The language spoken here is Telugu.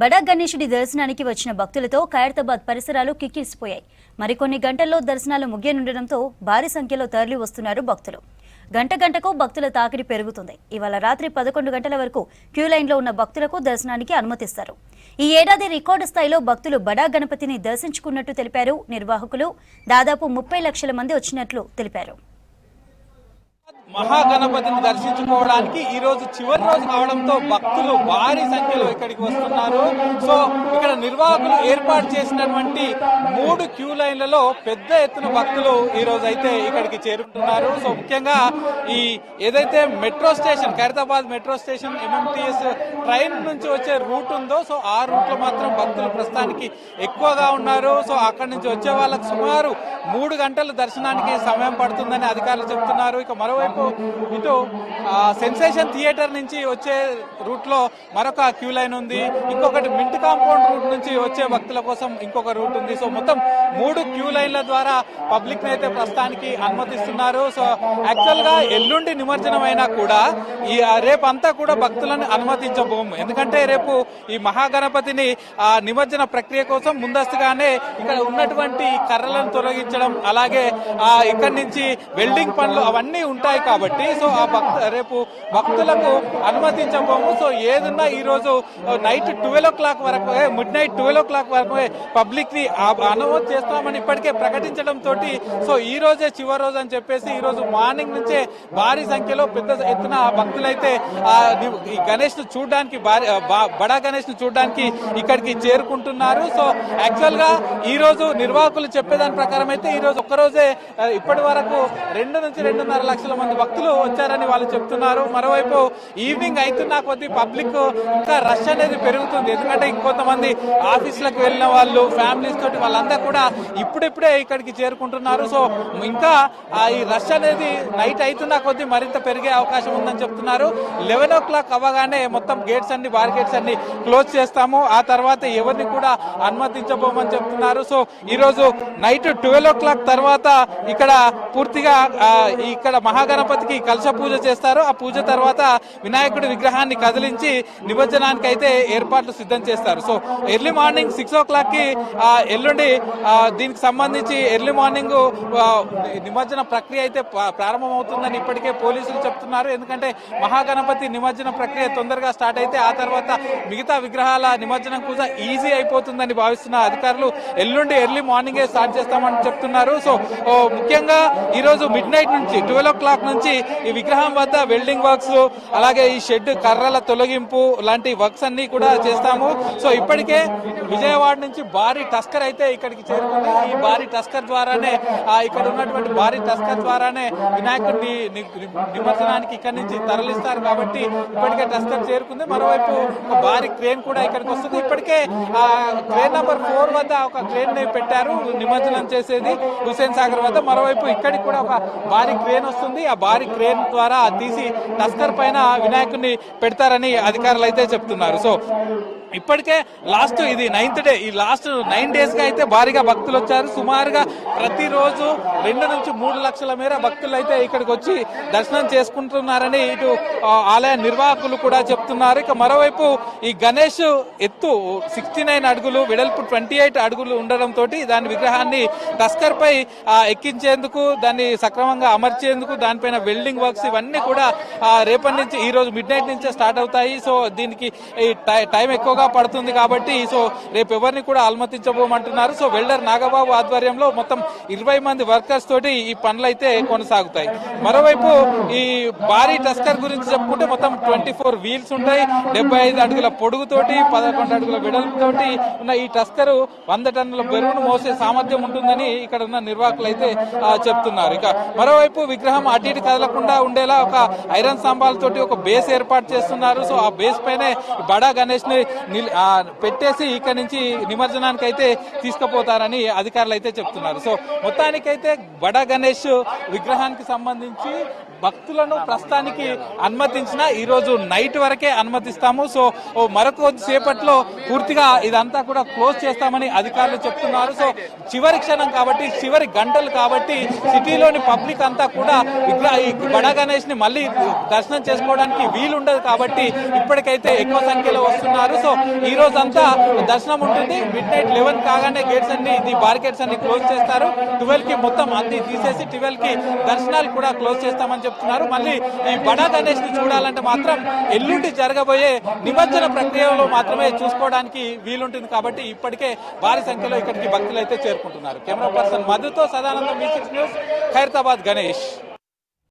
బడా గణేశుడి దర్శనానికి వచ్చిన భక్తులతో ఖైరతాబాద్ పరిసరాలు కిక్కిరిసిపోయాయి. మరికొన్ని గంటల్లో దర్శనాలు ముగియనుండడంతో భారీ సంఖ్యలో తరలి వస్తున్నారు భక్తులు. గంట గంటకు భక్తుల తాకిడి పెరుగుతుంది. ఇవాళ రాత్రి 11 గంటల వరకు క్యూ లైన్లో ఉన్న భక్తులకు దర్శనానికి అనుమతిస్తారు. ఈ ఏడాది రికార్డు స్థాయిలో భక్తులు బడా గణపతిని దర్శించుకున్నట్టు తెలిపారు నిర్వాహకులు. దాదాపు 30 లక్షల మంది వచ్చినట్లు తెలిపారు. మహాగణపతిని దర్శించుకోవడానికి ఈ రోజు చివరి రోజు కావడంతో భక్తులు భారీ సంఖ్యలో ఇక్కడికి వస్తున్నారు. సో ఇక్కడ నిర్వాహకులు ఏర్పాటు చేసినటువంటి 3 క్యూ లైన్లలో పెద్ద ఎత్తున భక్తులు ఈ రోజు అయితే ఇక్కడికి చేరుకుంటున్నారు. సో ముఖ్యంగా ఈ ఏదైతే metro station Khairatabad metro station MMTS train నుంచి వచ్చే రూట్ ఉందో సో ఆ రూట్ లో మాత్రం భక్తులు ప్రస్తుతానికి ఎక్కువగా ఉన్నారు. సో అక్కడి నుంచి వచ్చే వాళ్ళకి సుమారు 3 గంటల దర్శనానికి సమయం పడుతుందని అధికారులు చెప్తున్నారు. ఇక మరోవైపు ఇటు సెన్సేషన్ థియేటర్ నుంచి వచ్చే రూట్ లో మరొక క్యూ లైన్ ఉంది. ఇంకొకటి మింట్ కాంపౌండ్ రూట్ నుంచి వచ్చే భక్తుల కోసం ఇంకొక రూట్ ఉంది. సో మొత్తం 3 క్యూ లైన్ల ద్వారా పబ్లిక్ ని అయితే ప్రస్తుతానికి అనుమతిస్తున్నారు. సో యాక్చువల్ గా ఎల్లుండి నిమజ్జనం అయినా కూడా ఈ రేపంతా కూడా భక్తులను అనుమతించబోము. ఎందుకంటే రేపు ఈ మహాగణపతిని నిమజ్జన ప్రక్రియ కోసం ముందస్తుగానే ఇక్కడ ఉన్నటువంటి కర్రలను తొలగించడం, అలాగే ఇక్కడి నుంచి వెల్డింగ్ పనులు అవన్నీ ఉంటాయి కాబట్టి సో రేపు భక్తులకు అనుమతించబోము. సో ఏదన్నా ఈ రోజు నైట్ 12 o'clock వరకు మిడ్ నైట్ 12 o'clock వరకు పబ్లిక్ ని అనుమతి చేస్తామని ఇప్పటికే ప్రకటించడం తోటి సో ఈ రోజే చివరి రోజు అని చెప్పేసి ఈ రోజు మార్నింగ్ నుంచే భారీ సంఖ్యలో పెద్ద ఎత్తున భక్తులైతే ఈ గణేష్ ను చూడడానికి బడా గణేష్ ను చూడడానికి ఇక్కడికి చేరుకుంటున్నారు. సో యాక్చువల్ గా ఈ రోజు నిర్వాహకులు చెప్పేదాని ప్రకారం అయితే ఈ రోజు ఒక్కరోజే ఇప్పటి వరకు 2 నుంచి 2.5 లక్షల మంది భక్తులు వచ్చారని వాళ్ళు చెప్తున్నారు. మరోవైపు ఈవినింగ్ అవుతున్న కొద్ది పబ్లిక్ ఇంకా రష్ అనేది పెరుగుతుంది. ఎందుకంటే ఇంకొంతమంది ఆఫీసులకు వెళ్ళిన వాళ్ళు ఫ్యామిలీస్ తోటి వాళ్ళంతా కూడా ఇప్పుడిప్పుడే ఇక్కడికి చేరుకుంటున్నారు. సో ఇంకా ఈ రష్ అనేది నైట్ అవుతున్న కొద్ది మరింత పెరిగే అవకాశం ఉందని చెప్తున్నారు. 11 o'clock అవ్వగానే మొత్తం గేట్స్ అన్ని బార్గేట్స్ అన్ని క్లోజ్ చేస్తాము, ఆ తర్వాత ఎవరిని కూడా అనుమతించబోమని చెప్తున్నారు. సో ఈ రోజు నైట్ 12 o'clock తర్వాత ఇక్కడ పూర్తిగా ఇక్కడ మహాగణపతికి కలశ పూజ చేస్తారు. ఆ పూజ తర్వాత వినాయకుడి విగ్రహాన్ని కదిలించి నిమజ్జనానికి అయితే ఏర్పాట్లు సిద్ధం చేస్తారు. సో ఎర్లీ మార్నింగ్ 6 o'clock కి ఎల్లుండి దీనికి సంబంధించి ఎర్లీ మార్నింగ్ నిమజ్జన ప్రక్రియ అయితే ప్రారంభమవుతుందని ఇప్పటికే పోలీసులు చెప్తున్నారు. ఎందుకంటే మహాగణపతి నిమజ్జన ప్రక్రియ తొందరగా స్టార్ట్ అయితే ఆ తర్వాత మిగతా విగ్రహాల నిమజ్జనం కూడా ఈజీ అయిపోతుందని భావిస్తున్న అధికారులు ఎల్లుండి ఎర్లీ మార్నింగే స్టార్ట్ చేస్తామని చెప్తున్నారు. సో ముఖ్యంగా ఈ రోజు మిడ్ నైట్ నుంచి 12 o'clock నుంచి ఈ విగ్రహం వద్ద వెల్డింగ్ వర్క్స్, అలాగే ఈ షెడ్ కర్రల తొలగింపు లాంటి వర్క్స్ అన్ని కూడా చేస్తాము. సో ఇప్పటికే విజయవాడ నుంచి భారీ టస్కర్ అయితే ఇక్కడికి చేరుకుంది. ఈ భారీ టస్కర్ ద్వారానే ఇక్కడ ఉన్నటువంటి భారీ టస్కర్ ద్వారానే వినాయకుడిని నిమజ్జనానికి ఇక్కడి నుంచి తరలిస్తారు కాబట్టి ఇప్పటికే టస్కర్ చేరుకుంది. మరోవైపు ఒక భారీ క్రేన్ కూడా ఇక్కడికి వస్తుంది. ఇప్పటికే క్రేన్ నెంబర్ 4 వద్ద ఒక క్రేన్ ని పెట్టారు నిమజ్జనం చేసేది హుస్సేన్ సాగర్ వద్ద. మరోవైపు ఇక్కడికి కూడా ఒక భారీ క్రేన్ వస్తుంది. ఆ భారీ క్రేన్ ద్వారా తీసి టస్కర్ పైన వినాయకుడిని పెడతారని అధికారులు అయితే చెప్తున్నారు. సో ఇప్పటికే లాస్ట్ ఇది 9th డే. ఈ లాస్ట్ 9 days గా అయితే భారీగా భక్తులు వచ్చారు. సుమారుగా ప్రతిరోజు 2 నుంచి 3 లక్షల మేర భక్తులు అయితే ఇక్కడికి వచ్చి దర్శనం చేసుకుంటున్నారని ఇటు ఆలయ నిర్వాహకులు కూడా చెప్తున్నారు. ఇక మరోవైపు ఈ గణేష్ ఎత్తు 69 అడుగులు, వెడల్పు 28 అడుగులు ఉండడంతో దాని విగ్రహాన్ని టస్కర్ పై ఎక్కించేందుకు, దాన్ని సక్రమంగా అమర్చేందుకు దానిపైన వెల్డింగ్ వర్క్స్ ఇవన్నీ కూడా రేపటి నుంచి ఈ రోజు మిడ్ నైట్ నుంచే స్టార్ట్ అవుతాయి. సో దీనికి టైం ఎక్కువగా పడుతుంది కాబట్టి సో రేపు ఎవరిని కూడా అనుమతించబోమంటున్నారు. సో వెల్డర్ నాగబాబు ఆధ్వర్యంలో మొత్తం 20 మంది వర్కర్స్ తోటి ఈ పనులు అయితే కొనసాగుతాయి. మరోవైపు ఈ భారీ టస్కర్ గురించి చెప్పుకుంటే మొత్తం 24 వీల్స్ ఉంటాయి. 75 అడుగుల పొడుగుతోటి 11 అడుగుల వెడల్పుతోటి ఉన్న ఈ టస్కర్ 100 టన్నుల బరువును మోసే సామర్థ్యం ఉంటుందని ఇక్కడ ఉన్న నిర్వాహకులు అయితే చెప్తున్నారు. ఇక మరోవైపు విగ్రహం అటు ఇటు కదలకుండా ఉండేలా ఒక ఐరన్ స్తంభాలతోటి ఒక బేస్ ఏర్పాటు చేస్తున్నారు. సో ఆ బేస్ పైనే బడా గణేష్ ని పెట్టేసి ఇక్కడ నుంచి నిమజ్జనానికి అయితే తీసుకుపోతారని అధికారులు అయితే చెప్తున్నారు. సో మొత్తానికైతే బడా గణేష్ విగ్రహానికి సంబంధించి భక్తులను ప్రస్తుతానికి అనుమతించిన ఈ రోజు నైట్ వరకే అనుమతిస్తాము. సో మరొక కొద్దిసేపట్లో పూర్తిగా ఇదంతా కూడా క్లోజ్ చేస్తామని అధికారులు చెప్తున్నారు. సో చివరి క్షణం కాబట్టి, చివరి గంటలు కాబట్టి సిటీలోని పబ్లిక్ అంతా కూడా ఈ బడా గణేష్ ని మళ్ళీ దర్శనం చేసుకోవడానికి వీలుండదు కాబట్టి ఇప్పటికైతే ఎక్కువ సంఖ్యలో వస్తున్నారు. సో ఈ రోజు అంతా దర్శనం ఉంటుంది. మిడ్ నైట్ 11 కాగానే గేట్స్ అన్ని, ఇది బార్గేట్స్ అన్ని క్లోజ్ చేస్తారు. 12 కి మొత్తం అన్ని తీసేసి 12 కి దర్శనాలు కూడా క్లోజ్ చేస్తామని చెప్తున్నారు. మళ్ళీ ఈ బడా గణేష్ ని చూడాలంటే మాత్రం ఎల్లుండి జరగబోయే నిమజ్జన ప్రక్రియలో మాత్రమే చూసుకోవడానికి వీలుంటుంది కాబట్టి ఇప్పటికే భారీ సంఖ్యలో ఇక్కడికి భక్తులు అయితే చేరుకుంటున్నారు. కెమెరా పర్సన్ మధుతో సదానందం, V6 న్యూస్, ఖైరతాబాద్ గణేష్.